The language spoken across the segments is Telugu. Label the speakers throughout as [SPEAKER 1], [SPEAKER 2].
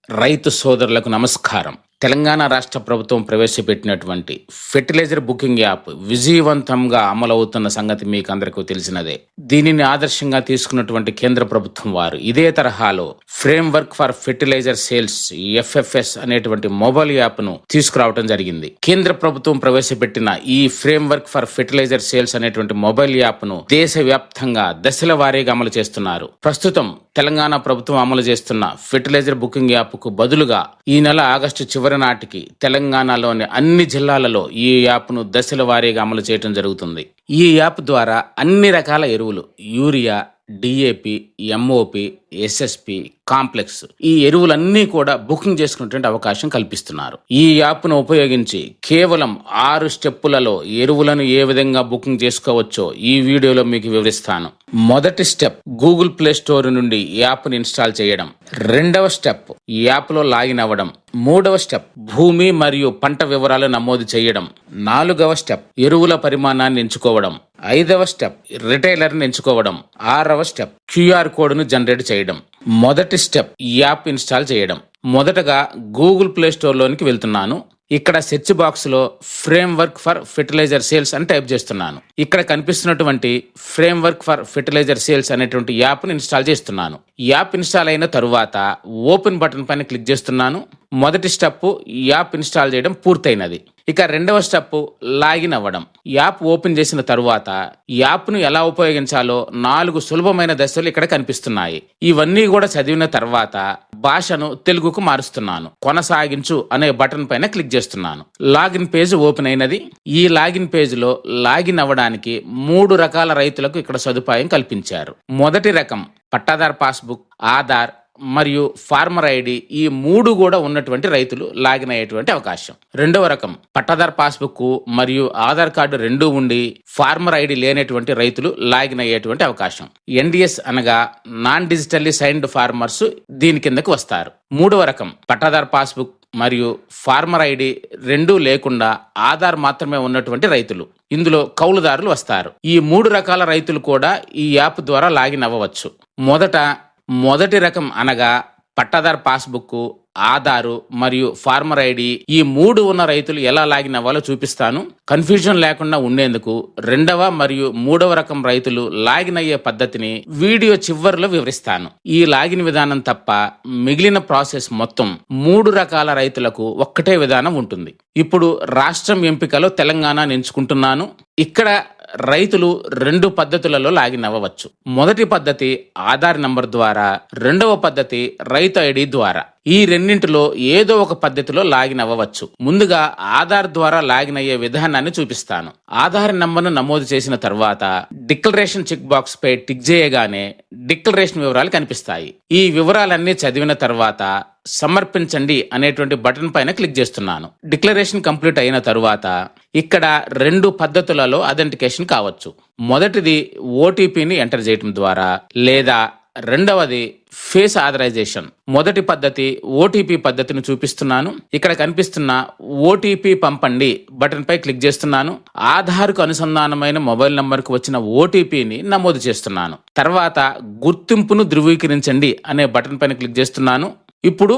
[SPEAKER 1] రైతు సోదరులకు నమస్కారం. తెలంగాణ రాష్ట్ర ప్రభుత్వం ప్రవేశపెట్టినటువంటి ఫెర్టిలైజర్ బుకింగ్ యాప్ విజయవంతంగా అమలవుతున్న సంగతి మీకు అందరికీ తెలిసినదే. దీనిని ఆదర్శంగా తీసుకున్నటువంటి కేంద్ర ప్రభుత్వం వారు ఇదే తరహాలో framework for fertiliser sales FFS అనేటువంటి మొబైల్ యాప్ ను తీసుకురావడం జరిగింది. కేంద్ర ప్రభుత్వం ప్రవేశపెట్టిన ఈ ఫ్రేమ్వర్క్ ఫర్ ఫెర్టిలైజర్ సేల్స్ అనేటువంటి మొబైల్ యాప్ ను దేశవ్యాప్తంగా దశల వారీగా అమలు చేస్తున్నారు. ప్రస్తుతం తెలంగాణ ప్రభుత్వం అమలు చేస్తున్న ఫెర్టిలైజర్ బుకింగ్ యాప్ కు బదులుగా ఈ నెల ఆగస్టు చివరి నాటికి తెలంగాణలోని అన్ని జిల్లాలలో ఈ యాప్ ను దశల వారీగా అమలు చేయడం జరుగుతుంది. ఈ యాప్ ద్వారా అన్ని రకాల ఎరువులు urea, DAP, MOP, SSP, complex ఈ ఎరువులన్నీ కూడా బుకింగ్ చేసుకునేటువంటి అవకాశం కల్పిస్తున్నారు. ఈ యాప్ను ఉపయోగించి కేవలం 6 స్టెప్పులలో ఎరువులను ఏ విధంగా బుకింగ్ చేసుకోవచ్చో ఈ వీడియోలో మీకు వివరిస్తాను. మొదటి స్టెప్, గూగుల్ ప్లే స్టోర్ నుండి యాప్ను ఇన్స్టాల్ చేయడం. రెండవ స్టెప్, యాప్లో లాగిన్ అవ్వడం. మూడవ స్టెప్, భూమి మరియు పంట వివరాలు నమోదు చేయడం. నాలుగవ స్టెప్, ఎరువుల పరిమాణాన్ని ఎంచుకోవడం. ఐదవ స్టెప్, రిటైలర్ని ఎంచుకోవడం. ఆరవ స్టెప్, QR కోడ్ను జనరేట్ చేయడం. మొదటి స్టెప్, యాప్ ఇన్స్టాల్ చేయడం. మొదటగా గూగుల్ ప్లే స్టోర్లోనికి వెళ్తున్నాను. ఇక్కడ సెర్చ్ బాక్స్ లో ఫ్రేమ్వర్క్ ఫర్ ఫెర్టిలైజర్ సేల్స్ అని టైప్ చేస్తున్నాను. ఇక్కడ కనిపిస్తున్నటువంటి ఫ్రేమ్వర్క్ ఫర్ ఫెర్టిలైజర్ సేల్స్ అనేటువంటి యాప్ ని ఇన్స్టాల్ చేస్తున్నాను. యాప్ ఇన్స్టాల్ అయిన తరువాత ఓపెన్ బటన్ పైన క్లిక్ చేస్తున్నాను. మొదటి స్టెప్, యాప్ ఇన్స్టాల్ చేయడం పూర్తయినది. ఇక రెండవ స్టెప్, లాగిన్ అవ్వడం. యాప్ ఓపెన్ చేసిన తరువాత యాప్ ను ఎలా ఉపయోగించాలో 4 సులభమైన దశలు ఇక్కడ కనిపిస్తున్నాయి. ఇవన్నీ కూడా చదివిన తర్వాత భాషను తెలుగుకు మారుస్తున్నాను. కొనసాగించు అనే బటన్ పైన క్లిక్ చేస్తున్నాను. లాగిన్ పేజ్ ఓపెన్ అయినది. ఈ లాగిన్ పేజ్ లో లాగిన్ అవ్వడానికి 3 రకాల రైతులకు ఇక్కడ సదుపాయం కల్పించారు. మొదటి రకం పట్టాదార్ పాస్బుక్, ఆధార్ మరియు ఫార్మర్ ఐడి ఈ 3 కూడా ఉన్నటువంటి రైతులు లాగిన్ అయ్యేటువంటి అవకాశం. రెండవ రకం పట్టాదార్ పాస్బుక్ మరియు ఆధార్ కార్డు 2 ఉండి ఫార్మర్ ఐడి లేనటువంటి రైతులు లాగిన్ అయ్యేటువంటి అవకాశం. NDS అనగా నాన్ డిజిటల్లీ సైన్డ్ ఫార్మర్స్ దీని కిందకు వస్తారు. మూడవ రకం పట్టాదార్ పాస్బుక్ మరియు ఫార్మర్ ఐడి 2 లేకుండా ఆధార్ మాత్రమే ఉన్నటువంటి రైతులు, ఇందులో కౌలుదారులు వస్తారు. ఈ 3 రకాల రైతులు కూడా ఈ యాప్ ద్వారా లాగిన్ అవ్వవచ్చు. మొదటి రకం అనగా పట్టాదార్ పాస్బుక్, ఆధారు మరియు ఫార్మర్ ఐడి ఈ 3 ఉన్న రైతులు ఎలా లాగిన్ అవ్వాలో చూపిస్తాను. కన్ఫ్యూజన్ లేకుండా ఉండేందుకు రెండవ మరియు మూడవ రకం రైతులు లాగిన్ అయ్యే పద్ధతిని వీడియో చివరిలో వివరిస్తాను. ఈ లాగిన్ విధానం తప్ప మిగిలిన ప్రాసెస్ మొత్తం 3 రకాల రైతులకు ఒక్కటే విధానం ఉంటుంది. ఇప్పుడు రాష్ట్రం ఎంపికలో తెలంగాణ ఎంచుకుంటున్నాను. ఇక్కడ రైతులు 2 పద్ధతులలో లాగిన్ అవ్వవచ్చు. మొదటి పద్ధతి ఆధార్ నంబర్ ద్వారా, రెండవ పద్ధతి రైతు ఐడి ద్వారా. ఈ రెండింటిలో ఏదో ఒక పద్ధతిలో లాగిన్ అవ్వవచ్చు. ముందుగా ఆధార్ ద్వారా లాగిన్ అయ్యే విధానాన్ని చూపిస్తాను. ఆధార్ నంబర్ను నమోదు చేసిన తర్వాత డిక్లరేషన్ చెక్ బాక్స్ పై టిక్ చేయగానే డిక్లరేషన్ వివరాలు కనిపిస్తాయి. ఈ వివరాలన్నీ చదివిన తర్వాత సమర్పించండి అనేటువంటి బటన్ పైన క్లిక్ చేస్తున్నాను. డిక్లరేషన్ కంప్లీట్ అయిన తరువాత ఇక్కడ 2 పద్ధతులలో అథెంటికేషన్ కావచ్చు. మొదటిది OTPని ఎంటర్ చేయడం ద్వారా, లేదా రెండవది ఫేస్ ఆథరైజేషన్. మొదటి పద్ధతి OTP పద్ధతిని చూపిస్తున్నాను. ఇక్కడ కనిపిస్తున్న OTP పంపండి బటన్ పై క్లిక్ చేస్తున్నాను. ఆధార్కు అనుసంధానమైన మొబైల్ నంబర్కు వచ్చిన OTPని నమోదు చేస్తున్నాను. తర్వాత గుర్తింపును ధృవీకరించండి అనే బటన్ పైన క్లిక్ చేస్తున్నాను. ఇప్పుడు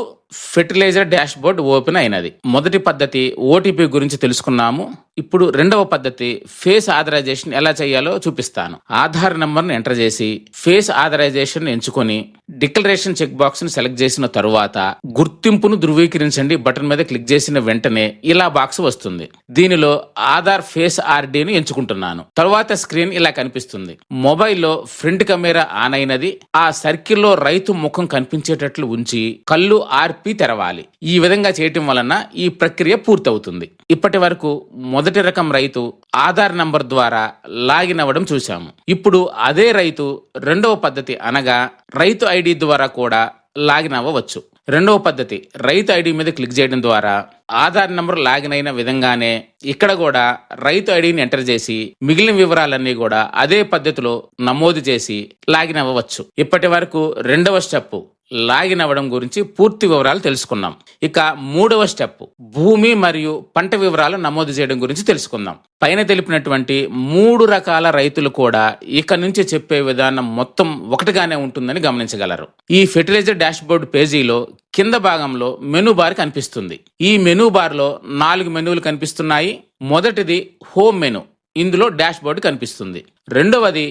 [SPEAKER 1] ఫెర్టిలైజర్ డాష్ బోర్డ్ ఓపెన్ అయినది. మొదటి పద్ధతి OTP గురించి తెలుసుకున్నాము. ఇప్పుడు రెండవ పద్ధతి ఫేస్ ఆథరైజేషన్ ఎలా చేయాలో చూపిస్తాను. ఆధార్ నంబర్ను ఎంటర్ చేసి ఫేస్ ఆథరైజేషన్ ఎంచుకొని డిక్లరేషన్ చెక్ బాక్స్ ని సెలెక్ట్ చేసిన తరువాత గుర్తింపును ధృవీకరించండి బటన్ మీద క్లిక్ చేసిన వెంటనే ఇలా బాక్స్ వస్తుంది. దీనిలో ఆధార్ ఫేస్ RDని ఎంచుకుంటున్నాను. తరువాత స్క్రీన్ ఇలా కనిపిస్తుంది. మొబైల్లో ఫ్రంట్ కెమెరా ఆన్ అయినది. ఆ సర్కిల్లో రైతు ముఖం కనిపించేటట్లు ఉంచి కళ్ళు RP తెరవాలి. ఈ విధంగా చేయటం వలన ఈ ప్రక్రియ పూర్తవుతుంది. ఇప్పటి వరకు మొదటి రకం రైతు ఆధార్ నంబర్ ద్వారా లాగిన్ అవ్వడం చూశాము. ఇప్పుడు అదే రైతు రెండవ పద్ధతి అనగా రైతు ఐడి ద్వారా కూడా లాగిన్ అవ్వవచ్చు. రెండవ పద్ధతి రైతు ఐడి మీద క్లిక్ చేయడం ద్వారా ఆధార్ నంబర్ లాగిన్ అయిన విధంగానే ఇక్కడ కూడా రైతు ఐడిని ఎంటర్ చేసి మిగిలిన వివరాలన్నీ కూడా అదే పద్ధతిలో నమోదు చేసి లాగిన్ అవ్వవచ్చు. ఇప్పటి వరకు రెండవ స్టెప్ లాగిన్ అవ్వడం గురించి పూర్తి వివరాలు తెలుసుకున్నాం. ఇక మూడవ స్టెప్ భూమి మరియు పంట వివరాలు నమోదు చేయడం గురించి తెలుసుకుందాం. పైన తెలిపినటువంటి 3 రకాల రైతులు కూడా ఇక నుంచి చెప్పే విధానం మొత్తం ఒకటిగానే ఉంటుందని గమనించగలరు. ఈ ఫెర్టిలైజర్ డాష్బోర్డ్ పేజీలో కింద భాగంలో మెనూ బార్ కనిపిస్తుంది. ఈ మెనూ బార్ లో 4 మెనూలు కనిపిస్తున్నాయి. మొదటిది హోమ్ మెనూ, ఇందులో డాష్బోర్డ్ కనిపిస్తుంది. రెండవది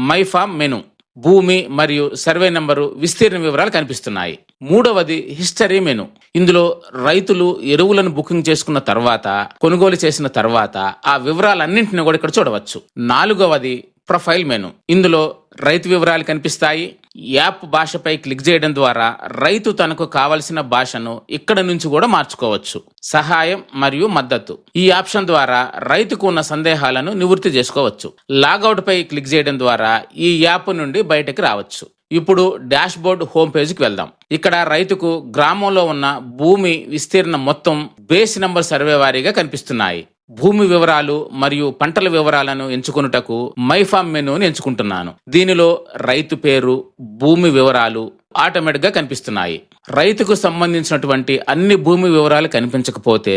[SPEAKER 1] మై ఫామ్ మెనూ, భూమి మరియు సర్వే నంబరు, విస్తీర్ణ వివరాలు కనిపిస్తున్నాయి. మూడవది హిస్టరీ మెనూ, ఇందులో రైతులు ఎరువులను బుకింగ్ చేసుకున్న తర్వాత, కొనుగోలు చేసిన తర్వాత ఆ వివరాలన్నింటినీ కూడా ఇక్కడ చూడవచ్చు. నాలుగవది ప్రొఫైల్ మెనూ, ఇందులో రైతు వివరాలు కనిపిస్తాయి. యాప్ భాషపై క్లిక్ చేయడం ద్వారా రైతు తనకు కావలసిన భాషను ఇక్కడ నుంచి కూడా మార్చుకోవచ్చు. సహాయం మరియు మద్దతు, ఈ ఆప్షన్ ద్వారా రైతుకు ఉన్న సందేహాలను నివృత్తి చేసుకోవచ్చు. లాగౌట్ పై క్లిక్ చేయడం ద్వారా ఈ యాప్ నుండి బయటకు రావచ్చు. ఇప్పుడు డాష్ బోర్డ్ హోమ్ పేజీకి వెళ్దాం. ఇక్కడ రైతుకు గ్రామంలో ఉన్న భూమి విస్తీర్ణం మొత్తం బేస్ నంబర్ సర్వే వారీగా కనిపిస్తున్నాయి. భూమి వివరాలు మరియు పంటల వివరాలను ఎంచుకొనుటకు మై ఫామ్ మెనూని ఎంచుకుంటున్నాను. దీనిలో రైతు పేరు, భూమి వివరాలు ఆటోమేటిక్ గా కనిపిస్తున్నాయి. రైతుకు సంబంధించినటువంటి అన్ని భూమి వివరాలు కనిపించకపోతే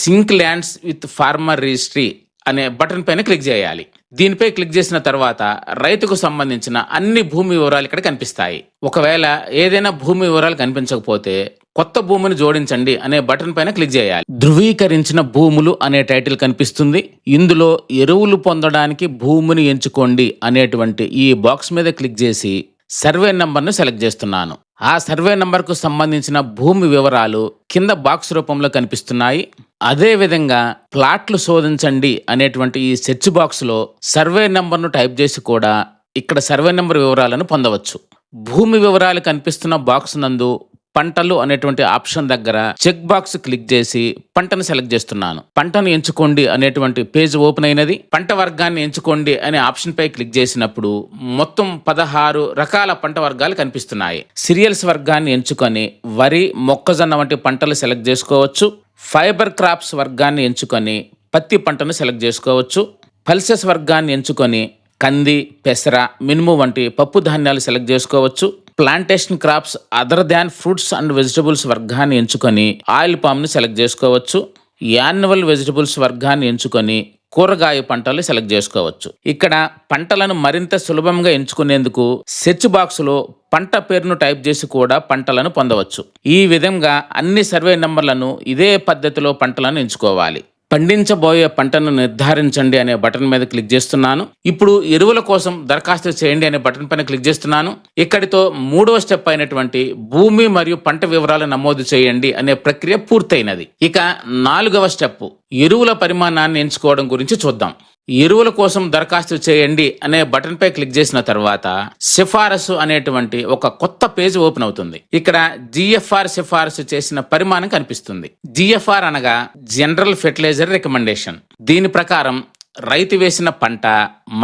[SPEAKER 1] sync lands with farmer registry అనే బటన్ పైన క్లిక్ చేయాలి. దీనిపై క్లిక్ చేసిన తర్వాత రైతుకు సంబంధించిన అన్ని భూమి వివరాలు ఇక్కడ కనిపిస్తాయి. ఒకవేళ ఏదైనా భూమి వివరాలు కనిపించకపోతే కొత్త భూమిని జోడించండి అనే బటన్ పైన క్లిక్ చేయాలి. ధృవీకరించిన భూములు అనే టైటిల్ కనిపిస్తుంది. ఇందులో ఎరువులు పొందడానికి భూమిని ఎంచుకోండి అనేటువంటి ఈ బాక్స్ మీద క్లిక్ చేసి సర్వే నంబర్ను సెలెక్ట్ చేస్తున్నాను. ఆ సర్వే నంబర్కు సంబంధించిన భూమి వివరాలు కింద బాక్స్ రూపంలో కనిపిస్తున్నాయి. అదే విధంగా ప్లాట్లు శోధించండి అనేటువంటి ఈ సెర్చ్ బాక్స్ లో సర్వే నంబర్ను టైప్ చేసి కూడా ఇక్కడ సర్వే నంబర్ వివరాలను పొందవచ్చు. భూమి వివరాలు కనిపిస్తున్న బాక్స్ నందు పంటలు అనేటువంటి ఆప్షన్ దగ్గర చెక్ బాక్స్ క్లిక్ చేసి పంటను సెలెక్ట్ చేస్తున్నాను. పంటను ఎంచుకోండి అనేటువంటి పేజ్ ఓపెన్ అయినది. పంట వర్గాన్ని ఎంచుకోండి అనే ఆప్షన్ పై క్లిక్ చేసినప్పుడు మొత్తం 16 రకాల పంట వర్గాలు కనిపిస్తున్నాయి. సీరియల్స్ వర్గాన్ని ఎంచుకొని వరి, మొక్కజొన్న వంటి పంటలు సెలెక్ట్ చేసుకోవచ్చు. ఫైబర్ క్రాప్స్ వర్గాన్ని ఎంచుకొని పత్తి పంటను సెలెక్ట్ చేసుకోవచ్చు. పల్సెస్ వర్గాన్ని ఎంచుకొని కంది, పెసర, మినుము వంటి పప్పు ధాన్యాలు సెలెక్ట్ చేసుకోవచ్చు. Plantation crops other than fruits and vegetables వర్గాన్ని ఎంచుకొని ఆయిల్ పామ్ ని సెలెక్ట్ చేసుకోవచ్చు. యాన్యువల్ వెజిటబుల్స్ వర్గాన్ని ఎంచుకొని కూరగాయ పంటలు సెలెక్ట్ చేసుకోవచ్చు. ఇక్కడ పంటలను మరింత సులభంగా ఎంచుకునేందుకు సెర్చ్ బాక్స్ లో పంట పేరును టైప్ చేసి కూడా పంటలను పొందవచ్చు. ఈ విధంగా అన్ని సర్వే నంబర్లను ఇదే పద్ధతిలో పంటలను ఎంచుకోవాలి. పండించబోయే పంటను నిర్ధారించండి అనే బటన్ మీద క్లిక్ చేస్తున్నాను. ఇప్పుడు ఎరువుల కోసం దరఖాస్తు చేయండి అనే బటన్ పైన క్లిక్ చేస్తున్నాను. ఇక్కడితో 3వ స్టెప్ అయినటువంటి భూమి మరియు పంట వివరాలు నమోదు చేయండి అనే ప్రక్రియ పూర్తయినది. ఇక 4వ స్టెప్ ఎరువుల పరిమాణాన్ని ఎంచుకోవడం గురించి చూద్దాం. ఎరువుల కోసం దరఖాస్తు చేయండి అనే బటన్ పై క్లిక్ చేసిన తర్వాత సిఫారసు అనేటువంటి ఒక కొత్త పేజ్ ఓపెన్ అవుతుంది. ఇక్కడ జిఎఫ్ఆర్ సిఫారసు చేసిన పరిమాణం కనిపిస్తుంది. జిఎఫ్ఆర్ అనగా జనరల్ ఫెర్టిలైజర్ రికమెండేషన్. దీని ప్రకారం రైతు వేసిన పంట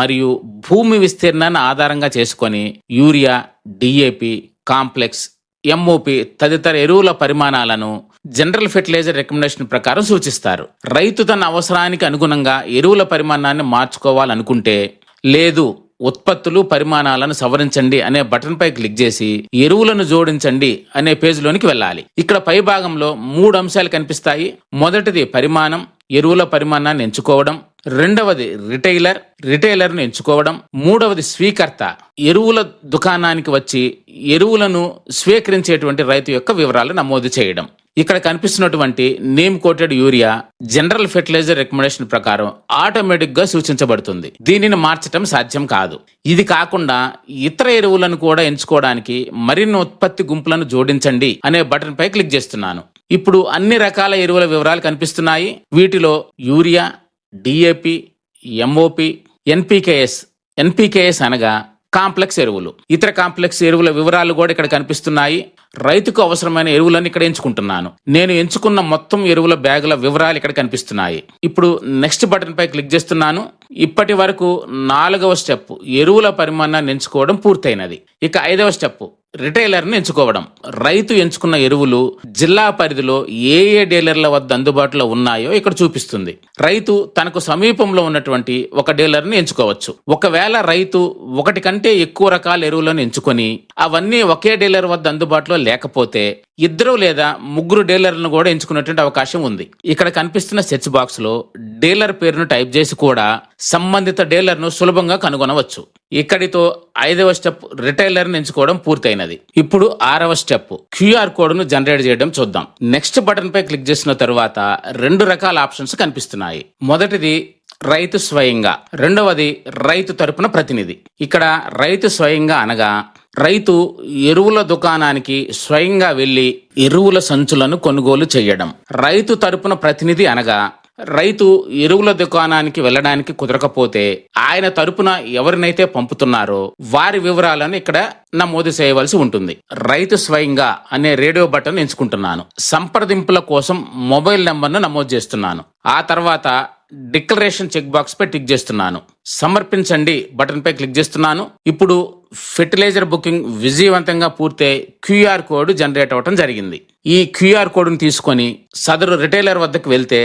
[SPEAKER 1] మరియు భూమి విస్తీర్ణాన్ని ఆధారంగా చేసుకొని యూరియా, డిఏపి, కాంప్లెక్స్, ఎంఓపి తదితర ఎరువుల పరిమాణాలను జనరల్ ఫెర్టిలైజర్ రికమెండేషన్ ప్రకారం సూచిస్తారు. రైతు తన అవసరానికి అనుగుణంగా ఎరువుల పరిమాణాన్ని మార్చుకోవాలనుకుంటే లేదు ఉత్పత్తులు పరిమాణాలను సవరించండి అనే బటన్ పై క్లిక్ చేసి ఎరువులను జోడించండి అనే పేజీలోనికి వెళ్ళాలి. ఇక్కడ పై భాగంలో 3 అంశాలు కనిపిస్తాయి. మొదటిది పరిమాణం, ఎరువుల పరిమాణాన్ని ఎంచుకోవడం. రెండవది రిటైలర్ను ఎంచుకోవడం. మూడవది స్వీకర్త, ఎరువుల దుకాణానికి వచ్చి ఎరువులను స్వీకరించేటువంటి రైతు యొక్క వివరాలు నమోదు చేయడం. ఇక్కడ కనిపిస్తున్నటువంటి neem coated urea general fertiliser recommendation ప్రకారం ఆటోమేటిక్ గా సూచించబడుతుంది. దీనిని మార్చడం సాధ్యం కాదు. ఇది కాకుండా ఇతర ఎరువులను కూడా ఎంచుకోవడానికి మరిన్ని ఉత్పత్తి గుంపులను జోడించండి అనే బటన్ పై క్లిక్ చేస్తున్నాను. ఇప్పుడు అన్ని రకాల ఎరువుల వివరాలు కనిపిస్తున్నాయి. వీటిలో యూరియా, డిఏపి, ఎంఓపి, ఎన్పికేఎస్ అనగా కాంప్లెక్స్ ఎరువులు, ఇతర కాంప్లెక్స్ ఎరువుల వివరాలు కూడా ఇక్కడ కనిపిస్తున్నాయి. రైతుకు అవసరమైన ఎరువులను ఇక్కడ ఎంచుకుంటున్నాను. నేను ఎంచుకున్న మొత్తం ఎరువుల బ్యాగుల వివరాలు ఇక్కడ కనిపిస్తున్నాయి. ఇప్పుడు నెక్స్ట్ బటన్ పై క్లిక్ చేస్తున్నాను. ఇప్పటి వరకు 4వ స్టెప్ ఎరువుల పరిమాణాన్ని ఎంచుకోవడం పూర్తయినది. ఇక 5వ స్టెప్ రిటైలర్ని ఎంచుకోవడం. రైతు ఎంచుకున్న ఎరువులు జిల్లా పరిధిలో ఏ డీలర్ల వద్ద అందుబాటులో ఉన్నాయో ఇక్కడ చూపిస్తుంది. రైతు తనకు సమీపంలో ఉన్నటువంటి ఒక డీలర్ని ఎంచుకోవచ్చు. ఒకవేళ రైతు ఒకటి కంటే ఎక్కువ రకాల ఎరువులను ఎంచుకొని అవన్నీ ఒకే డీలర్ వద్ద అందుబాటులో లేకపోతే 2 లేదా 3 డీలర్లను కూడా ఎంచుకునేటువంటి అవకాశం ఉంది. ఇక్కడ కనిపిస్తున్న సెర్చ్ బాక్స్ లో డీలర్ పేరును టైప్ చేసి కూడా సంబంధిత డీలర్ను సులభంగా కనుగొనవచ్చు. ఇక్కడితో 5వ స్టెప్ రిటైలర్ని ఎంచుకోవడం పూర్తయినది. ఇప్పుడు 6వ స్టెప్ క్యూఆర్ కోడ్ ను జనరేట్ చేయడం చూద్దాం. నెక్స్ట్ బటన్ పై క్లిక్ చేసిన తరువాత 2 రకాల ఆప్షన్స్ కనిపిస్తున్నాయి. మొదటిది రైతు స్వయంగా, రెండవది రైతు తరపున ప్రతినిధి. ఇక్కడ రైతు స్వయంగా అనగా రైతు ఎరువుల దుకాణానికి స్వయంగా వెళ్లి ఎరువుల సంచులను కొనుగోలు చేయడం. రైతు తరపున ప్రతినిధి అనగా రైతు ఎరువుల దుకాణానికి వెళ్ళడానికి కుదరకపోతే ఆయన తరపున ఎవరినైతే పంపుతున్నారో వారి వివరాలను ఇక్కడ నమోదు చేయవలసి ఉంటుంది. రైతు స్వయంగా అనే రేడియో బటన్ ఎంచుకుంటున్నాను. సంప్రదింపుల కోసం మొబైల్ నెంబర్ను నమోదు చేస్తున్నాను. ఆ తర్వాత డిక్లరేషన్ చెక్ బాక్స్ పై టిక్ చేస్తున్నాను. సమర్పించండి బటన్ పై క్లిక్ చేస్తున్నాను. ఇప్పుడు ఫెర్టిలైజర్ బుకింగ్ విజయవంతంగా పూర్తయి క్యూఆర్ కోడ్ జనరేట్ అవ్వడం జరిగింది. ఈ క్యూఆర్ కోడ్ను తీసుకొని సదరు రిటైలర్ వద్దకు వెళ్తే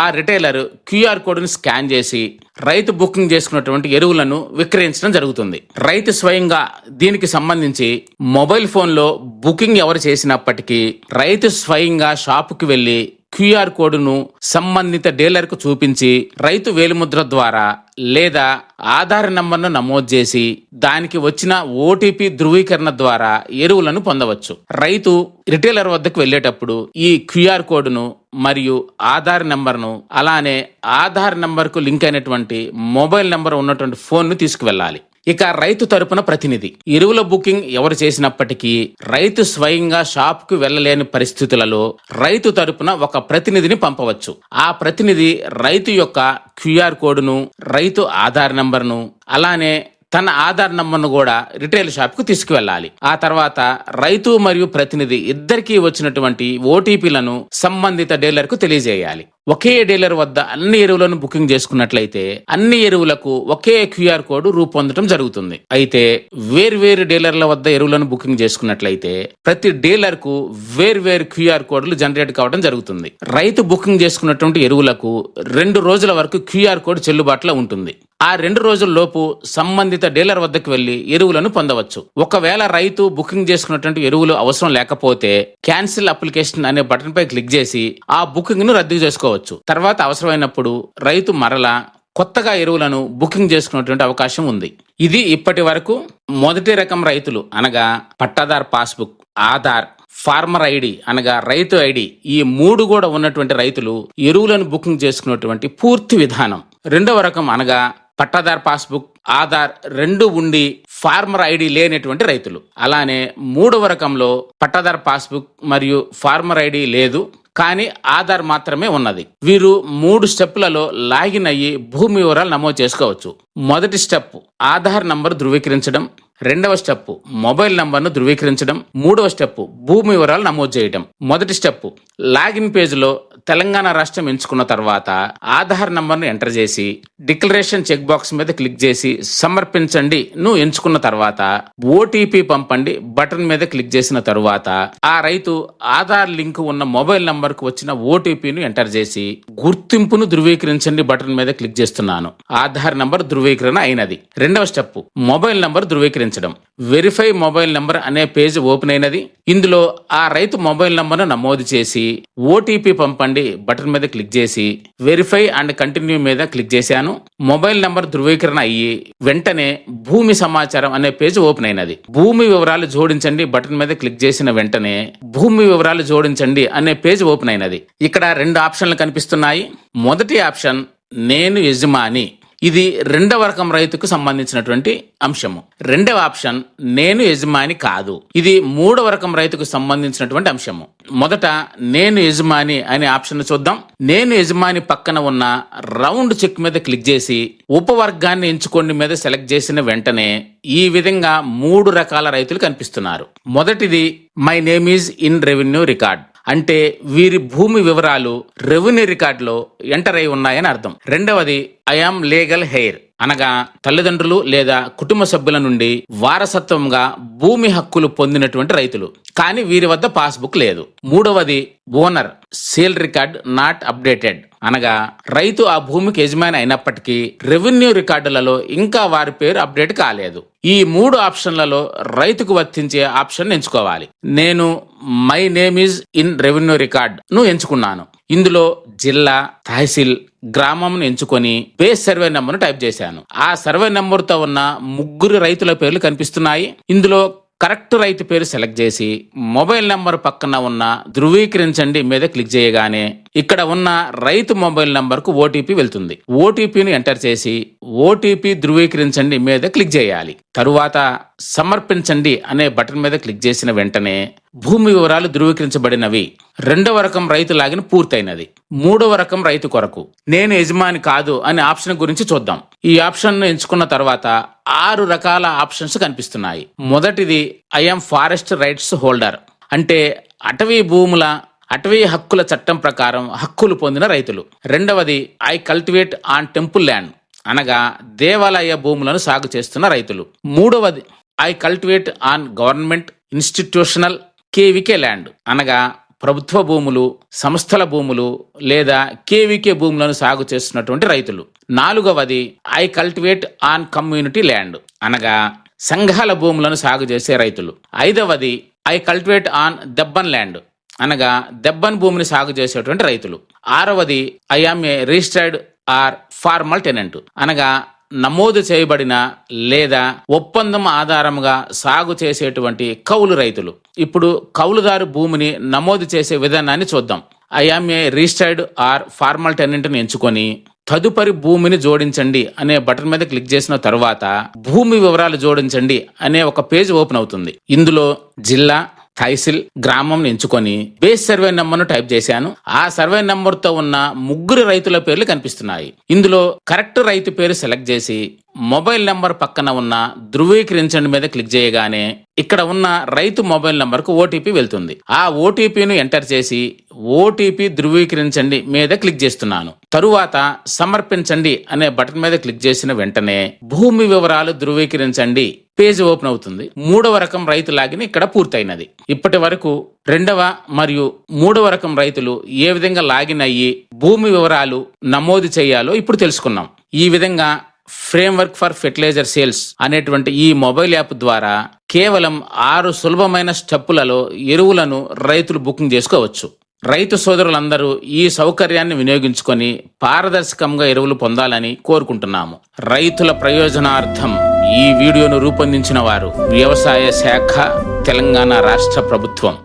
[SPEAKER 1] ఆ రిటైలర్ క్యూఆర్ కోడ్ను స్కాన్ చేసి రైతు బుకింగ్ చేసుకున్నటువంటి ఎరువులను విక్రయించడం జరుగుతుంది. రైతు స్వయంగా దీనికి సంబంధించి మొబైల్ ఫోన్లో బుకింగ్ ఎవరు చేసినప్పటికీ రైతు స్వయంగా షాపుకి వెళ్లి క్యూఆర్ కోడ్ను సంబంధిత డీలర్కు చూపించి రైతు వేలిముద్ర ద్వారా లేదా ఆధార్ నంబర్ను నమోదు చేసి దానికి వచ్చిన ఓటీపీ ధృవీకరణ ద్వారా ఎరువులను పొందవచ్చు. రైతు రిటైలర్ వద్దకు వెళ్ళేటప్పుడు ఈ క్యూఆర్ కోడ్ను మరియు ఆధార్ నంబర్ను అలానే ఆధార్ నంబర్కు లింక్ అయినటువంటి మొబైల్ నంబర్ ఉన్నటువంటి ఫోన్ను తీసుకువెళ్ళాలి. ఇక రైతు తరపున ప్రతినిధి ఎరువుల బుకింగ్ ఎవరు చేసినప్పటికీ రైతు స్వయంగా షాప్కు వెళ్ళలేని పరిస్థితులలో రైతు తరపున ఒక ప్రతినిధిని పంపవచ్చు. ఆ ప్రతినిధి రైతు యొక్క క్యూఆర్ కోడ్ను, రైతు ఆధార్ నంబర్ను అలానే తన ఆధార్ నంబర్ను కూడా రిటైల్ షాప్కు తీసుకువెళ్ళాలి. ఆ తర్వాత రైతు మరియు ప్రతినిధి ఇద్దరికీ వచ్చినటువంటి ఓటీపీలను సంబంధిత డీలర్కు తెలియజేయాలి. ఒకే డీలర్ వద్ద అన్ని ఎరువులను బుకింగ్ చేసుకున్నట్లయితే అన్ని ఎరువులకు ఒకే క్యూఆర్ కోడ్ రూపొందడం జరుగుతుంది. అయితే వేర్వేరు డీలర్ల వద్ద ఎరువులను బుకింగ్ చేసుకున్నట్లయితే ప్రతి డీలర్ కు వేర్వేరు క్యూఆర్ కోడ్లు జనరేట్ కావడం జరుగుతుంది. రైతు బుకింగ్ చేసుకున్నటువంటి ఎరువులకు 2 రోజుల వరకు క్యూఆర్ కోడ్ చెల్లుబాటులో ఉంటుంది. ఆ 2 రోజుల లోపు సంబంధిత డీలర్ వద్దకు వెళ్లి ఎరువులను పొందవచ్చు. ఒకవేళ రైతు బుకింగ్ చేసుకున్నటువంటి ఎరువులు అవసరం లేకపోతే క్యాన్సిల్ అప్లికేషన్ అనే బటన్ పై క్లిక్ చేసి ఆ బుకింగ్ ను రద్దు చేసుకోవచ్చు. తర్వాత అవసరమైనప్పుడు రైతు మరలా కొత్తగా ఎరువులను బుకింగ్ చేసుకునేటువంటి అవకాశం ఉంది. ఇది ఇప్పటి వరకు మొదటి రకం రైతులు అనగా pattadar passbook, Aadhaar, farmer ID అనగా రైతు ఐడి ఈ 3 కూడా ఉన్నటువంటి రైతులు ఎరువులను బుకింగ్ చేసుకున్నటువంటి పూర్తి విధానం. రెండవ రకం అనగా పట్టాదార్ పాస్బుక్, ఆధార్ 2 ఉండి ఫార్మర్ ఐడి లేనటువంటి రైతులు. అలానే 3వ రకంలో పట్టాదార్ పాస్బుక్ మరియు ఫార్మర్ ఐడి లేదు కానీ ఆధార్ మాత్రమే ఉన్నది. వీరు 3 స్టెప్లలో లాగిన్ అయ్యి భూమి వివరాలు నమోదు చేసుకోవచ్చు. మొదటి స్టెప్ ఆధార్ నంబర్ ధృవీకరించడం, రెండవ స్టెప్ మొబైల్ నంబర్ను ధృవీకరించడం, మూడవ స్టెప్ భూమి వివరాలు నమోదు చేయడం. మొదటి స్టెప్ లాగిన్ పేజ్లో తెలంగాణ రాష్ట్రం ఎంచుకున్న తర్వాత ఆధార్ నంబర్ను ఎంటర్ చేసి డిక్లరేషన్ చెక్ బాక్స్ మీద క్లిక్ చేసి సమర్పించండి ను ఎంచుకున్న తర్వాత ఓటీపీ పంపండి బటన్ మీద క్లిక్ చేసిన తరువాత ఆ రైతు ఆధార్ లింక్ ఉన్న మొబైల్ నంబర్ కు వచ్చిన ఓటీపీను ఎంటర్ చేసి గుర్తింపును ధృవీకరించండి బటన్ మీద క్లిక్ చేస్తున్నాను. ఆధార్ నంబర్ ధృవీకరణ అయినది. రెండవ స్టెప్ మొబైల్ నంబర్ ధృవీకరించడం. వెరిఫై మొబైల్ నంబర్ అనే పేజ్ ఓపెన్ అయినది. ఇందులో ఆ రైతు మొబైల్ నంబర్ను నమోదు చేసి ఓటీపీ పంపండి బటన్ మీద క్లిక్ చేసి వెరిఫై అండ్ కంటిన్యూ మీద క్లిక్ చేశాను. మొబైల్ నంబర్ ధృవీకరణ అయ్యి వెంటనే భూమి సమాచారం అనే పేజ్ ఓపెన్ అయినది. భూమి వివరాలు జోడించండి బటన్ మీద క్లిక్ చేసిన వెంటనే భూమి వివరాలు జోడించండి అనే పేజ్ ఓపెన్ అయినది. ఇక్కడ 2 ఆప్షన్లు కనిపిస్తున్నాయి. మొదటి ఆప్షన్ నేను యజమాని. ఇది రెండవ రకం రైతుకు సంబంధించినటువంటి అంశము. రెండవ ఆప్షన్ నేను యజమాని కాదు. ఇది మూడవ రకం రైతుకు సంబంధించినటువంటి అంశము. మొదట నేను యజమాని అనే ఆప్షన్ చూద్దాం. నేను యజమాని పక్కన ఉన్న రౌండ్ చెక్ మీద క్లిక్ చేసి ఉపవర్గాన్ని ఎంచుకోండి మీద సెలెక్ట్ చేసిన వెంటనే ఈ విధంగా 3 రకాల రైతులు కనిపిస్తున్నారు. మొదటిది my name is in revenue record, అంటే వీరి భూమి వివరాలు రెవెన్యూ రికార్డులో ఎంటర్ అయి ఉన్నాయని అర్థం. రెండవది ఐ యామ్ లీగల్ హెయిర్, అనగా తల్లిదండ్రులు లేదా కుటుంబ సభ్యుల నుండి వారసత్వంగా భూమి హక్కులు పొందినటువంటి రైతులు, కానీ వీరి వద్ద పాస్బుక్ లేదు. మూడవది owner sale record not updated, అనగా రైతు ఆ భూమికి యజమాని అయినప్పటికీ రెవెన్యూ రికార్డులలో ఇంకా వారి పేరు అప్డేట్ కాలేదు. ఈ 3 ఆప్షన్లలో రైతుకు వర్తించే ఆప్షన్ ఎంచుకోవాలి. నేను my name is in revenue record ను ఎంచుకున్నాను. ఇందులో జిల్లా, తహసీల్, గ్రామంను ఎంచుకొని బేస్ సర్వే నెంబర్ను టైప్ చేశాను. ఆ సర్వే నెంబర్తో ఉన్న 3 రైతుల పేర్లు కనిపిస్తున్నాయి. ఇందులో కరెక్ట్ రైతు పేరు సెలెక్ట్ చేసి మొబైల్ నెంబర్ పక్కన ఉన్న ధృవీకరించండి మీద క్లిక్ చేయగానే ఇక్కడ ఉన్న రైతు మొబైల్ నంబర్ కు ఓటీపీ వెళ్తుంది. ఓటీపీని ఎంటర్ చేసి ఓటీపీ ధృవీకరించండి మీద క్లిక్ చేయాలి. తరువాత సమర్పించండి అనే బటన్ మీద క్లిక్ చేసిన వెంటనే భూమి వివరాలు ధృవీకరించబడినవి. రెండవ రకం రైతు లాగిన్ పూర్తయినది. మూడవ రకం రైతు కొరకు నేను యజమాని కాదు అనే ఆప్షన్ గురించి చూద్దాం. ఈ ఆప్షన్ ను ఎంచుకున్న తర్వాత 6 రకాల ఆప్షన్స్ కనిపిస్తున్నాయి. మొదటిది I am forest rights holder, అంటే అటవీ హక్కుల చట్టం ప్రకారం హక్కులు పొందిన రైతులు. రెండవది I cultivate on temple land, అనగా దేవాలయ భూములను సాగు చేస్తున్న రైతులు. మూడవది I cultivate on government institutional KVK land, అనగా ప్రభుత్వ భూములు, సంస్థల భూములు లేదా కేవికే భూములను సాగు చేస్తున్నటువంటి రైతులు. నాలుగవది I cultivate on community land, అనగా సంఘాల భూములను సాగు చేసే రైతులు. ఐదవది ఐ కల్టివేట్ ఆన్ దెబ్బన్ ల్యాండ్, అనగా దెబ్బన్ భూమిని సాగు చేసేటువంటి రైతులు. ఆరవది I am a registered or formal tenant, అనగా నమోదు చేయబడిన లేదా ఒప్పందం ఆధారంగా సాగు చేసేటువంటి కౌలు రైతులు. ఇప్పుడు కౌలుదారు భూమిని నమోదు చేసే విధానాన్ని చూద్దాం. I am a registered or formal టెనెంట్ని ఎంచుకొని తదుపరి భూమిని జోడించండి అనే బటన్ మీద క్లిక్ చేసిన తరువాత భూమి వివరాలు జోడించండి అనే ఒక పేజ్ ఓపెన్ అవుతుంది. ఇందులో జిల్లా, తహసీల్, గ్రామం ఎంచుకొని బేస్ సర్వే నెంబర్ను టైప్ చేశాను. ఆ సర్వే నెంబర్తో ఉన్న 3 రైతుల పేర్లు కనిపిస్తున్నాయి. ఇందులో కరెక్ట్ రైతు పేరు సెలెక్ట్ చేసి మొబైల్ నెంబర్ పక్కన ఉన్న ధృవీకరించండి మీద క్లిక్ చేయగానే ఇక్కడ ఉన్న రైతు మొబైల్ నెంబర్కు ఓటీపీ వెళ్తుంది. ఆ ఓటీపీని ఎంటర్ చేసి ఓటీపీ ధృవీకరించండి మీద క్లిక్ చేస్తున్నాను. తరువాత సమర్పించండి అనే బటన్ మీద క్లిక్ చేసిన వెంటనే భూమి వివరాలు ధృవీకరించండి పేజ్ ఓపెన్ అవుతుంది. మూడవ రకం రైతు లాగిన్ ఇక్కడ పూర్తయినది. ఇప్పటి వరకు రెండవ మరియు మూడవ రకం రైతులు ఏ విధంగా లాగిన్ అయ్యి భూమి వివరాలు నమోదు చేయాలో ఇప్పుడు తెలుసుకున్నాం. ఈ విధంగా ఫ్రేమ్వర్క్ ఫర్ ఫెర్టిలైజర్ సేల్స్ అనేటువంటి ఈ మొబైల్ యాప్ ద్వారా కేవలం 6 సులభమైన స్టెప్పులలో ఎరువులను రైతులు బుకింగ్ చేసుకోవచ్చు. రైతు సోదరులందరూ ఈ సౌకర్యాన్ని వినియోగించుకొని పారదర్శకంగా ఎరువులు పొందాలని కోరుకుంటున్నాము. రైతుల ప్రయోజనార్థం ఈ వీడియోను రూపొందించిన వారు వ్యవసాయ శాఖ, తెలంగాణ రాష్ట్ర ప్రభుత్వం.